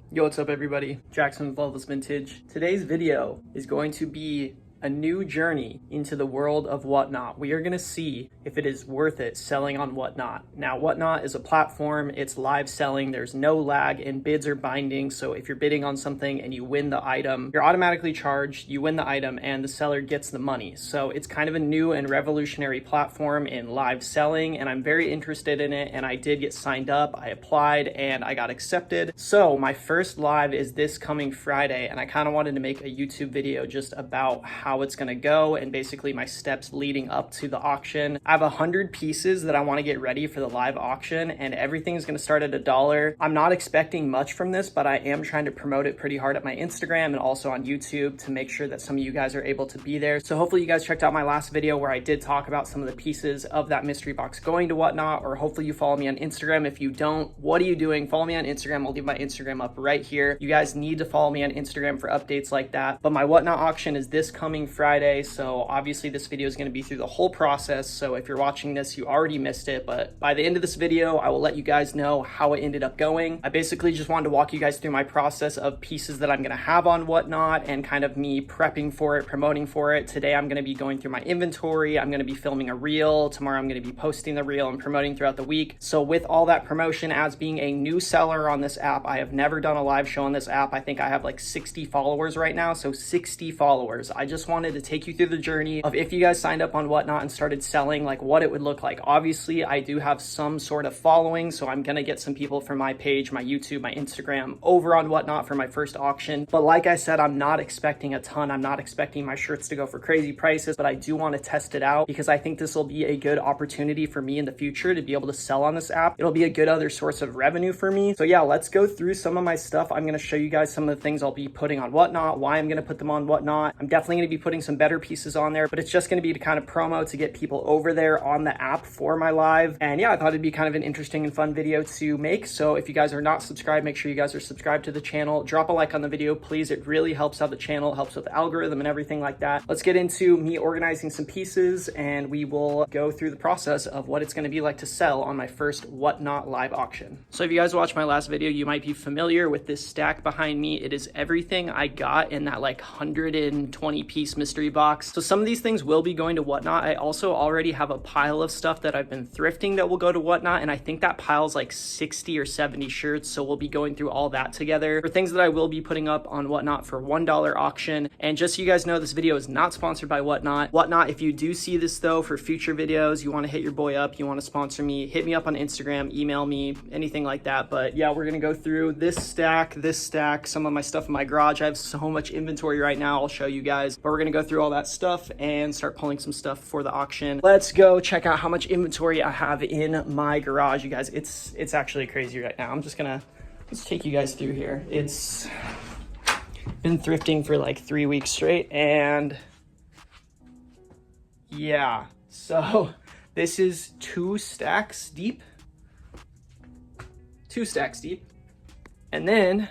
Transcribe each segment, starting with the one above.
Yo, what's up everybody? Jackson with Loveless Vintage. Today's video is going to be a new journey into the world of Whatnot. We are going to see if it is worth it selling on Whatnot. Now, Whatnot is a platform, it's live selling, there's no lag, and bids are binding. So if you're bidding on something and you win the item, you're automatically charged, you win the item, and the seller gets the money. So it's kind of a new and revolutionary platform in live selling, and I'm very interested in it, and I did get signed up, I applied, and I got accepted. So my first live is this coming Friday, and I kind of wanted to make a YouTube video just about how it's going to go and basically my steps leading up to the auction. I have 100 pieces that I want to get ready for the live auction, and everything is going to start at $1. I'm not expecting much from this, but I am trying to promote it pretty hard at my Instagram and also on YouTube to make sure that some of you guys are able to be there. So hopefully you guys checked out my last video where I did talk about some of the pieces of that mystery box going to Whatnot, or hopefully you follow me on Instagram. If you don't, what are you doing? Follow me on Instagram. I'll leave my Instagram up right here. You guys need to follow me on Instagram for updates like that. But my Whatnot auction is this coming Friday, so obviously this video is going to be through the whole process. So if you're watching this, you already missed it, but by the end of this video, I will let you guys know how it ended up going. I basically just wanted to walk you guys through my process of pieces that I'm going to have on Whatnot and kind of me prepping for it, promoting for it. Today, I'm going to be going through my inventory. I'm going to be filming a reel. Tomorrow, I'm going to be posting the reel and promoting throughout the week. So with all that promotion, as being a new seller on this app, I have never done a live show on this app. I think I have like 60 followers right now. So 60 followers. I just wanted to take you through the journey of if you guys signed up on Whatnot and started selling, like what it would look like. Obviously, I do have some sort of following, so I'm gonna get some people from my page, my YouTube, my Instagram over on Whatnot for my first auction. But like I said, I'm not expecting a ton. I'm not expecting my shirts to go for crazy prices, but I do want to test it out because I think this will be a good opportunity for me in the future to be able to sell on this app. It'll be a good other source of revenue for me. So yeah, let's go through some of my stuff. I'm gonna show you guys some of the things I'll be putting on Whatnot, why I'm gonna put them on Whatnot. I'm definitely gonna be putting some better pieces on there, but it's just going to be to kind of promo to get people over there on the app for my live. And yeah, I thought it'd be kind of an interesting and fun video to make. So if you guys are not subscribed, make sure you guys are subscribed to the channel. Drop a like on the video, please. It really helps out the channel, helps with the algorithm and everything like that. Let's get into me organizing some pieces, and we will go through the process of what it's going to be like to sell on my first Whatnot live auction. So if you guys watched my last video, you might be familiar with this stack behind me. It is everything I got in that like 120 piece mystery box. So some of these things will be going to Whatnot. I also already have a pile of stuff that I've been thrifting that will go to Whatnot, and I think that pile's like 60 or 70 shirts, so we'll be going through all that together. For things that I will be putting up on Whatnot for $1 auction. And just so you guys know, this video is not sponsored by Whatnot. Whatnot, if you do see this though for future videos, you want to hit your boy up, you want to sponsor me, hit me up on Instagram, email me, anything like that. But yeah, we're gonna go through this stack, some of my stuff in my garage. I have so much inventory right now, I'll show you guys, but we're gonna go through all that stuff and start pulling some stuff for the auction. Let's go check out how much inventory I have in my garage, you guys. It's actually crazy right now. Let's take you guys through here. It's been thrifting for like 3 weeks straight, and yeah, so this is 2 stacks deep. And then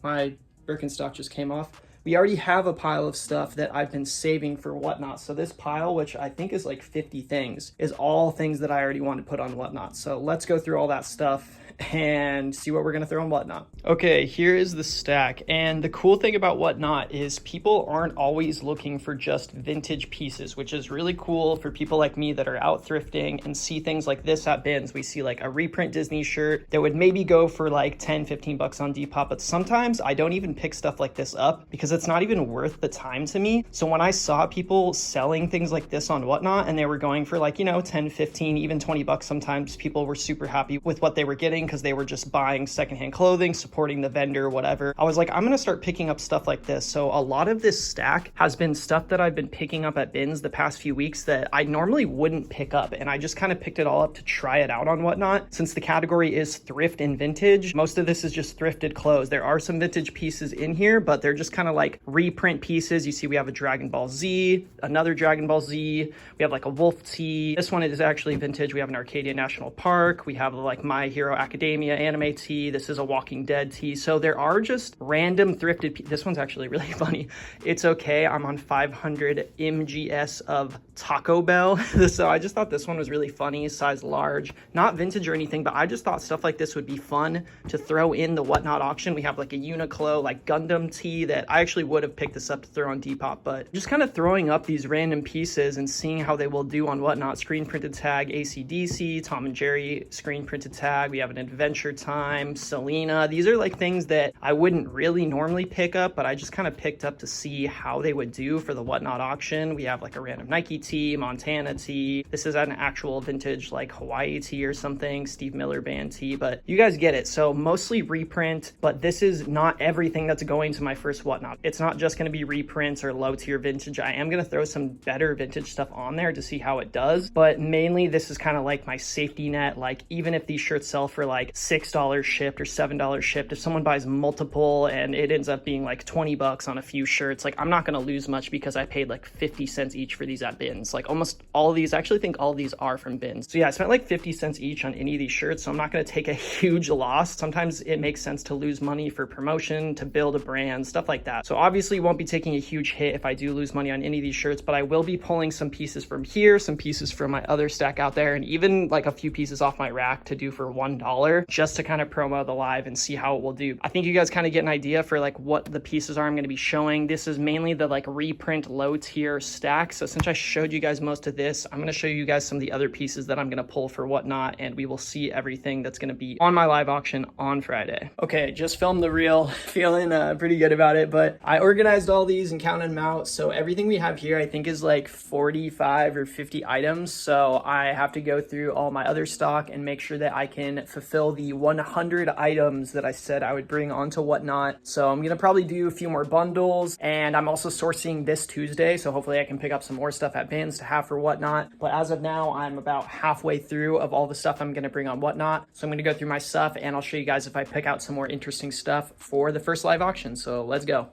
my Birkenstock just came off. We already have a pile of stuff that I've been saving for Whatnot. So this pile, which I think is like 50 things, is all things that I already want to put on Whatnot. So let's go through all that stuff and see what we're gonna throw on Whatnot. Okay, here is the stack. And the cool thing about Whatnot is people aren't always looking for just vintage pieces, which is really cool for people like me that are out thrifting and see things like this at bins. We see like a reprint Disney shirt that would maybe go for like 10, 15 bucks on Depop, but sometimes I don't even pick stuff like this up because it's not even worth the time to me. So when I saw people selling things like this on Whatnot and they were going for like, 10, 15, even 20 bucks, sometimes people were super happy with what they were getting because they were just buying secondhand clothing, supporting the vendor, whatever. I was like, I'm gonna start picking up stuff like this. So a lot of this stack has been stuff that I've been picking up at bins the past few weeks that I normally wouldn't pick up. And I just kind of picked it all up to try it out on Whatnot. Since the category is thrift and vintage, most of this is just thrifted clothes. There are some vintage pieces in here, but they're just kind of like reprint pieces. You see we have a Dragon Ball Z, another Dragon Ball Z. We have like a Wolf tee. This one is actually vintage. We have an Arcadia National Park. We have like My Hero Academia anime tee. This is a Walking Dead tee. So there are just random thrifted. This one's actually really funny. It's okay. I'm on 500 MGS of Taco Bell. So I just thought this one was really funny, size large, not vintage or anything, but I just thought stuff like this would be fun to throw in the Whatnot auction. We have like a Uniqlo, like Gundam tee that I actually would have picked this up to throw on Depop, but just kind of throwing up these random pieces and seeing how they will do on Whatnot. Screen printed tag, AC/DC, Tom and Jerry screen printed tag. We have an Adventure Time, Selena. These are like things that I wouldn't really normally pick up, but I just kind of picked up to see how they would do for the Whatnot auction. We have like a random Nike tee, Montana tee. This is an actual vintage like Hawaii tee or something, Steve Miller Band tee, but you guys get it. So mostly reprint, but this is not everything that's going to my first Whatnot. It's not just going to be reprints or low tier vintage. I am going to throw some better vintage stuff on there to see how it does, but mainly this is kind of like my safety net. Like even if these shirts sell for like $6 shipped or $7 shipped, if someone buys multiple and it ends up being like 20 bucks on a few shirts, like I'm not going to lose much because I paid like 50 cents each for these at Bins. Like almost all of these, I actually think all of these are from Bins. So yeah, I spent like 50 cents each on any of these shirts, so I'm not going to take a huge loss. Sometimes it makes sense to lose money for promotion, to build a brand, stuff like that. So obviously won't be taking a huge hit if I do lose money on any of these shirts, but I will be pulling some pieces from here, some pieces from my other stack out there, and even like a few pieces off my rack to do for $1 just to kind of promo the live and see how it will do. I think you guys kind of get an idea for like what the pieces are I'm going to be showing. This is mainly the like reprint low tier stack. So since I showed you guys most of this, I'm going to show you guys some of the other pieces that I'm going to pull for Whatnot, and we will see everything that's going to be on my live auction on Friday. Okay, just filmed the reel, feeling pretty good about it, but I organized all these and counted them out. So everything we have here I think is like 45 or 50 items. So I have to go through all my other stock and make sure that I can fulfill the 100 items that I said I would bring onto Whatnot. So I'm gonna probably do a few more bundles, and I'm also sourcing this Tuesday, so hopefully I can pick up some more stuff at Bins to have for Whatnot. But as of now, I'm about halfway through of all the stuff I'm gonna bring on Whatnot. So I'm gonna go through my stuff and I'll show you guys if I pick out some more interesting stuff for the first live auction. So let's go.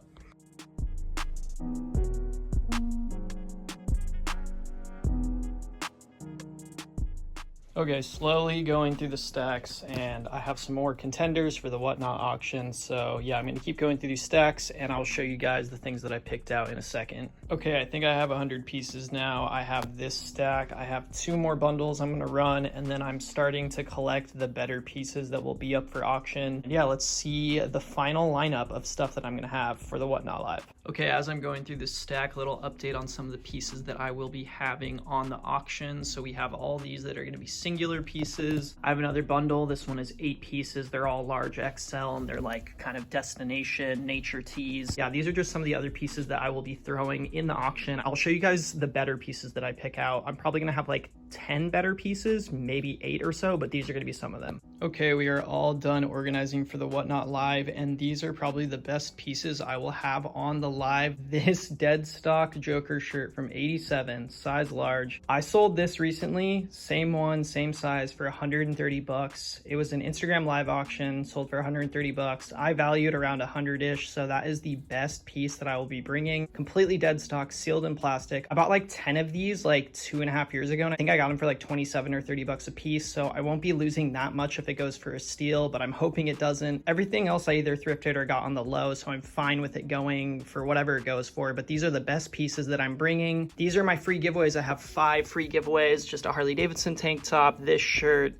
Okay, slowly going through the stacks, and I have some more contenders for the Whatnot auction. So yeah, I'm gonna keep going through these stacks and I'll show you guys the things that I picked out in a second. Okay, I think I have 100 pieces now. I have this stack. I have 2 more bundles I'm gonna run, and then I'm starting to collect the better pieces that will be up for auction. And yeah, let's see the final lineup of stuff that I'm gonna have for the Whatnot Live. Okay, as I'm going through this stack, little update on some of the pieces that I will be having on the auction. So we have all these that are gonna be singular pieces. I have another bundle. This one is 8 pieces. They're all large XL and they're like kind of destination nature tees. Yeah, these are just some of the other pieces that I will be throwing in the auction. I'll show you guys the better pieces that I pick out. I'm probably gonna have like 10 better pieces, maybe 8 or so, but these are gonna be some of them. Okay, we are all done organizing for the Whatnot Live, and these are probably the best pieces I will have on the live. This dead stock Joker shirt from 87, size large. I sold this recently, same one, same size, for 130 bucks. It was an Instagram live auction, sold for 130 bucks. I valued around 100-ish, so that is the best piece that I will be bringing. Completely dead stock, sealed in plastic. I bought like 10 of these like 2.5 years ago, and I think I got them for like 27 or 30 bucks a piece, so I won't be losing that much if it goes for a steal, but I'm hoping it doesn't. Everything else I either thrifted or got on the low, so I'm fine with it going for whatever it goes for, but these are the best pieces that I'm bringing. These are my free giveaways. I have 5 free giveaways, just a Harley Davidson tank top, this shirt,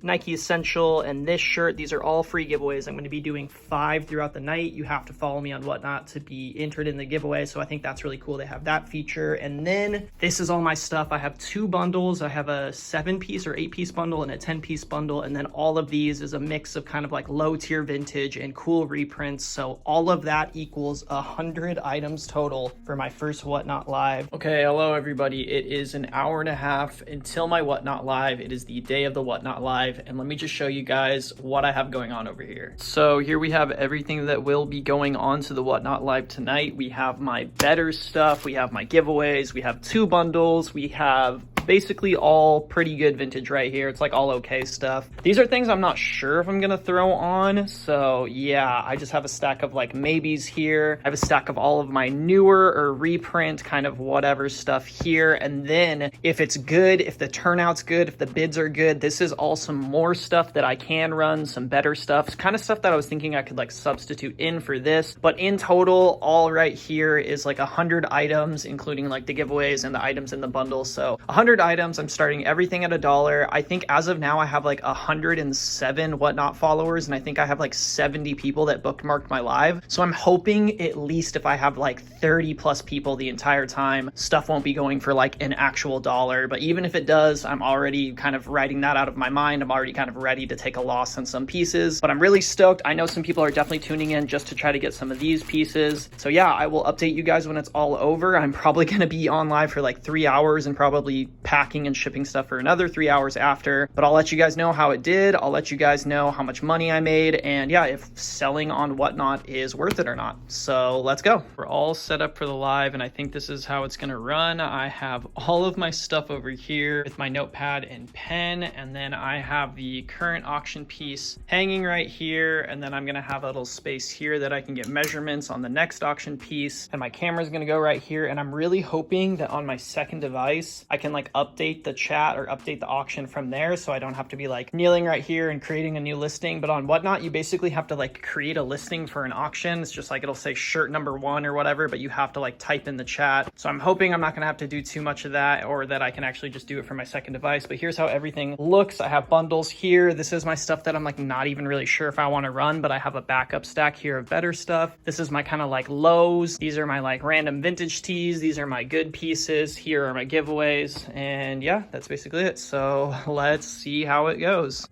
Nike Essential, and this shirt. These are all free giveaways. I'm going to be doing 5 throughout the night. You have to follow me on Whatnot to be entered in the giveaway, so I think that's really cool to have that feature. And then this is all my stuff. I have 2 bundles. I have a 7-piece or 8-piece bundle and a 10-piece bundle, and then all of these is a mix of kind of like low tier vintage and cool reprints. So all of that equals 100 items total for my first Whatnot Live. Okay, hello everybody. It is an hour and a half until my Whatnot Live. It is the day of the Whatnot Live, and let me just show you guys what I have going on over here. So here we have everything that will be going on to the Whatnot Live tonight. We have my better stuff, we have my giveaways, we have 2 bundles, we have basically all pretty good vintage right here. It's like all okay stuff. These are things I'm not sure if I'm gonna throw on. So yeah, I just have a stack of like maybes here. I have a stack of all of my newer or reprint kind of whatever stuff here. And then if it's good, if the turnout's good, if the bids are good, this is all some more stuff that I can run, some better stuff, kind of stuff that I was thinking I could like substitute in for this. But in total, all right here is like 100 items, including like the giveaways and the items in the bundle. So 100 items, I'm starting everything at $1. I think as of now, I have like 107 whatnot followers, and I think I have like 70 people that bookmarked my live. So I'm hoping at least if I have like 30 plus people the entire time, stuff won't be going for like an actual dollar. But even if it does, I'm already kind of writing that out of my mind. I'm already kind of ready to take a loss on some pieces, but I'm really stoked. I know some people are definitely tuning in just to try to get some of these pieces. So yeah, I will update you guys when it's all over. I'm probably going to be on live for like 3 hours and probably packing and shipping stuff for another 3 hours after, but I'll let you guys know how it did. I'll let you guys know how much money I made, and yeah, if selling on Whatnot is worth it or not. So let's go. We're all set up for the live, and I think this is how it's going to run. I have all of my stuff over here with my notepad and pen, and then I have the current auction piece hanging right here, and then I'm going to have a little space here that I can get measurements on the next auction piece, and my camera is going to go right here. And I'm really hoping that on my second device I can like update the chat or update the auction from there, so I don't have to be like kneeling right here and creating a new listing. But on Whatnot, you basically have to like create a listing for an auction. It's just like it'll say shirt number 1 or whatever, but you have to like type in the chat. So I'm hoping I'm not going to have to do too much of that, or that I can actually just do it from my second device. But here's how everything looks. I have bundles here. This is my stuff that I'm like not even really sure if I want to run, but I have a backup stack here of better stuff. This is my kind of like lows. These are my like random vintage tees. These are my good pieces. Here are my giveaways. And yeah, that's basically it. So let's see how it goes.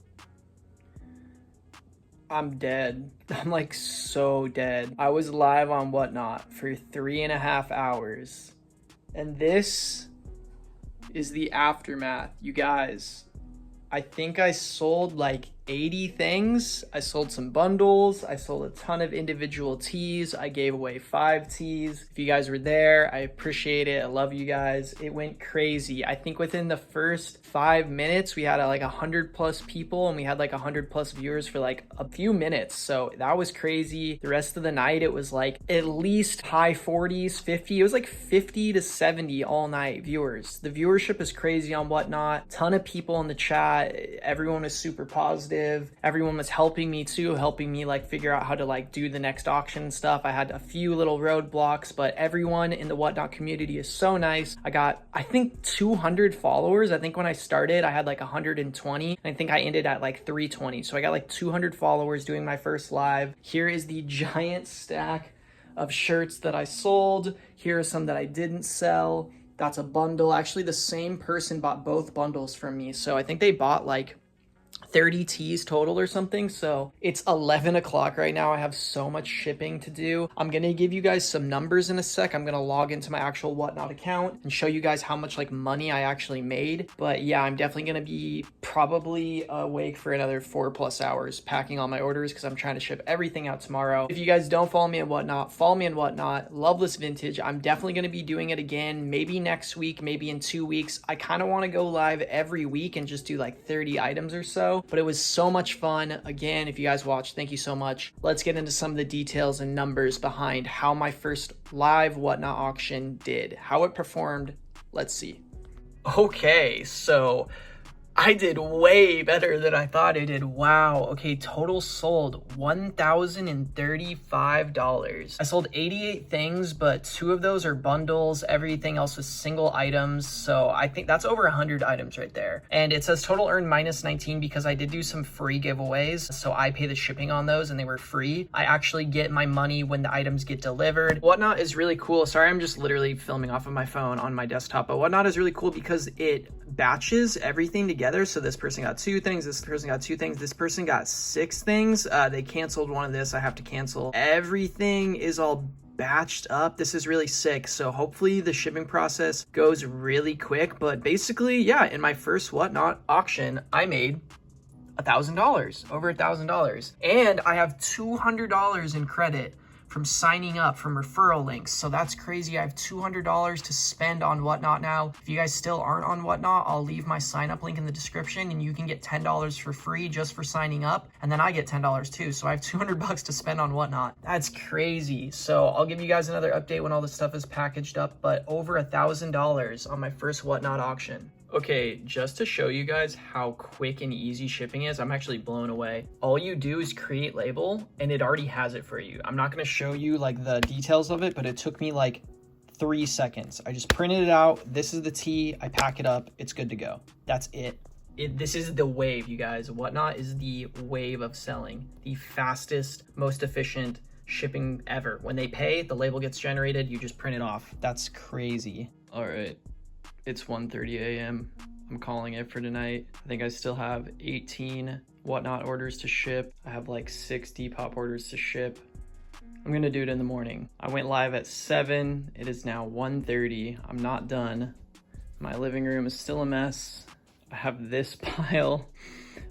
I'm dead. I'm like so dead. I was live on Whatnot for 3.5 hours. And this is the aftermath. You guys, I think I sold like 80 things. I sold some bundles. I sold a ton of individual tees. I gave away 5 tees. If you guys were there, I appreciate it. I love you guys. It went crazy. I think within the first 5 minutes, we had like 100 plus people, and we had like 100 plus viewers for like a few minutes. So that was crazy. The rest of the night, it was like at least high 40s, 50. It was like 50 to 70 all night viewers. The viewership is crazy on Whatnot. Ton of people in the chat. Everyone was super positive. Everyone was helping me too, helping me like figure out how to like do the next auction and stuff. I had a few little roadblocks, but everyone in the Whatnot community is so nice. I got, I think 200 followers. I think when I started, I had like 120. And I think I ended at like 320. So I got like 200 followers doing my first live. Here is the giant stack of shirts that I sold. Here are some that I didn't sell. That's a bundle. Actually, the same person bought both bundles from me. So I think they bought like 30 tees total or something. So it's 11 o'clock right now. I have so much shipping to do. I'm going to give you guys some numbers in a sec. I'm going to log into my actual Whatnot account and show you guys how much like money I actually made. But yeah, I'm definitely going to be probably awake for another 4+ hours packing all my orders, because I'm trying to ship everything out tomorrow. If you guys don't follow me on Whatnot, follow me on Whatnot. Loveless Vintage. I'm definitely going to be doing it again, maybe next week, maybe in 2 weeks. I kind of want to go live every week and just do like 30 items or so. But it was so much fun. Again, if you guys watched, thank you so much. Let's get into some of the details and numbers behind how my first live Whatnot auction did, how it performed. Let's see. Okay, so I did way better than I thought I did. Wow. Okay, total sold $1,035. I sold 88 things, but 2 of those are bundles. Everything else was single items. So I think that's over 100 items right there. And it says total earned -19 because I did do some free giveaways. So I pay the shipping on those and they were free. I actually get my money when the items get delivered. Whatnot is really cool. Sorry, I'm just literally filming off of my phone on my desktop, but Whatnot is really cool because it batches everything together. So this person got 2 things, this person got 2 things, this person got 6 things. They canceled one of this. I have to cancel. Everything is all batched up. This is really sick. So hopefully the shipping process goes really quick. But basically, yeah, in my first Whatnot auction, I made $1,000, over $1,000. And I have $200 in credit from signing up, from referral links. So that's crazy. I have $200 to spend on Whatnot now. If you guys still aren't on Whatnot, I'll leave my sign up link in the description and you can get $10 for free just for signing up. And then I get $10 too. So I have $200 to spend on Whatnot. That's crazy. So I'll give you guys another update when all this stuff is packaged up, but over $1,000 on my first Whatnot auction. Okay, just to show you guys how quick and easy shipping is, I'm actually blown away. All you do is create label and it already has it for you. I'm not gonna show you like the details of it, but it took me like 3 seconds. I just printed it out. This is the tee, I pack it up, it's good to go. That's it. This is the wave, you guys. Whatnot is the wave of selling. The fastest, most efficient shipping ever. When they pay, the label gets generated, you just print it off. That's crazy. All right. It's 1:30 a.m. I'm calling it for tonight. I think I still have 18 Whatnot orders to ship. I have like 6 Depop orders to ship. I'm gonna do it in the morning. I went live at 7. It is now 1:30. I'm not done. My living room is still a mess. I have this pile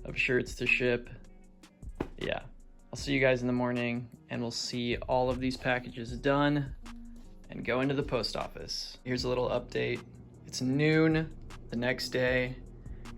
of shirts to ship. Yeah, I'll see you guys in the morning and we'll see all of these packages done and go into the post office. Here's a little update. It's noon the next day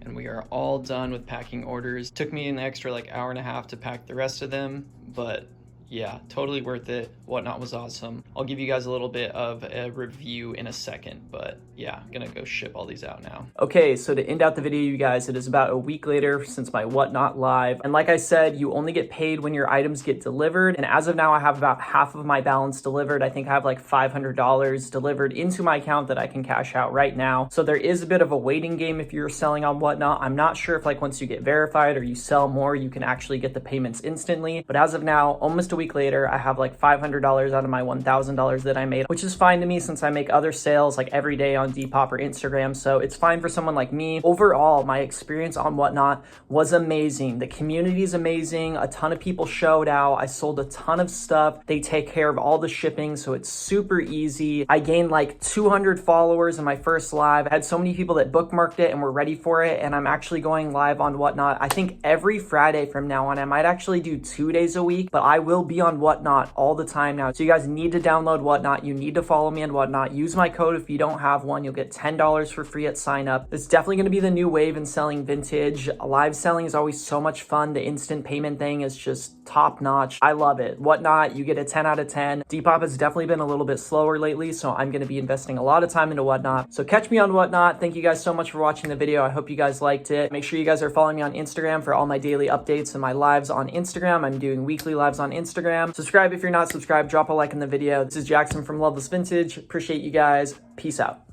and we are all done with packing orders. Took me an extra like hour and a half to pack the rest of them, but yeah, totally worth it. Whatnot was awesome. I'll give you guys a little bit of a review in a second, but yeah, I'm gonna go ship all these out now. Okay, so to end out the video, you guys, it is about a week later since my Whatnot live. And like I said, you only get paid when your items get delivered. And as of now, I have about half of my balance delivered. I think I have like $500 delivered into my account that I can cash out right now. So there is a bit of a waiting game if you're selling on Whatnot. I'm not sure if like once you get verified or you sell more, you can actually get the payments instantly. But as of now, almost a week later, I have like $500 out of my $1,000 that I made, which is fine to me since I make other sales like every day on Depop or Instagram. So it's fine for someone like me. Overall, my experience on Whatnot was amazing. The community is amazing. A ton of people showed out. I sold a ton of stuff. They take care of all the shipping, so it's super easy. I gained like 200 followers in my first live. I had so many people that bookmarked it and were ready for it. And I'm actually going live on Whatnot, I think every Friday from now on. I might actually do 2 days a week, but I will be on Whatnot all the time now. So you guys need to download Whatnot. You need to follow me on Whatnot. Use my code if you don't have one. You'll get $10 for free at sign up. It's definitely going to be the new wave in selling vintage. Live selling is always so much fun. The instant payment thing is just top notch. I love it. Whatnot, you get a 10 out of 10. Depop has definitely been a little bit slower lately, so I'm going to be investing a lot of time into Whatnot. So catch me on Whatnot. Thank you guys so much for watching the video. I hope you guys liked it. Make sure you guys are following me on Instagram for all my daily updates and my lives on Instagram. I'm doing weekly lives on Instagram. Subscribe if you're not subscribed. Drop a like in the video. This is Jackson from Loveless Vintage. Appreciate you guys. Peace out.